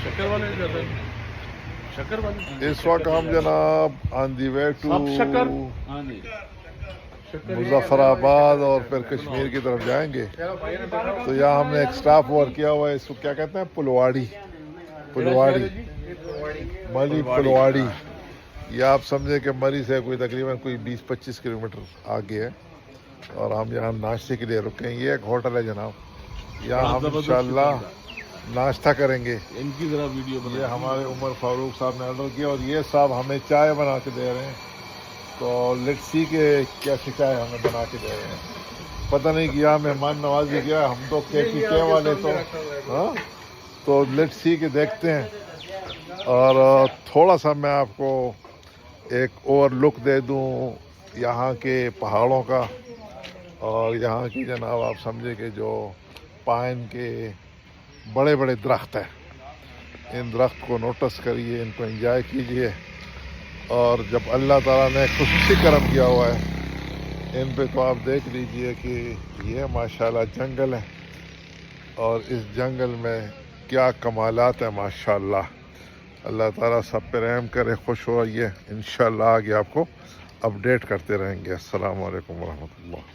شکر والے جاتے ہیں شکر والے اس وقت ہم جناب آن دی وے ٹو سب شکر ہاں جی مظفر آباد اور پھر کشمیر کی طرف جائیں گے. تو یہاں ہم نے ایک سٹاف اوور کیا ہوا ہے, اس کو کیا کہتے ہیں, پلواڑی ملی پلواڑی. یہ آپ سمجھیں کہ مری سے تقریباً کوئی 20-25 کلومیٹر آگے ہے, اور ہم یہاں ناشتے کے لیے رکیں. یہ ایک ہوٹل ہے جناب, یہاں ہم انشاءاللہ ناشتہ کریں گے. ان کی ذرا ویڈیو یہ ہمارے عمر فاروق صاحب نے آرڈر کیا, اور یہ صاحب ہمیں چائے بنا کے دے رہے ہیں. تو لیٹس سی کہ کیسی چائے ہمیں بنا کے دے رہے ہیں. پتہ نہیں کیا مہمان نوازی کیا, ہم تو KPK والے تو ہاں. تو لیٹس سی کہ دیکھتے ہیں. اور تھوڑا سا میں آپ کو ایک اور لک دے دوں یہاں کے پہاڑوں کا, اور یہاں کی جناب آپ سمجھے کہ جو پائن کے بڑے بڑے درخت ہیں, ان درخت کو نوٹس کریے, ان کو انجوائے کیجئے. اور جب اللہ تعالیٰ نے خصوصی کرم کیا ہوا ہے ان پہ, تو آپ دیکھ لیجئے کہ یہ ماشاءاللہ جنگل ہے, اور اس جنگل میں کیا کمالات ہیں ماشاءاللہ. اللہ تعالیٰ سب پہ رحم کرے, خوش ہو رہی ہے. انشاءاللہ آگے آپ کو اپڈیٹ کرتے رہیں گے. السلام علیکم ورحمۃ اللہ.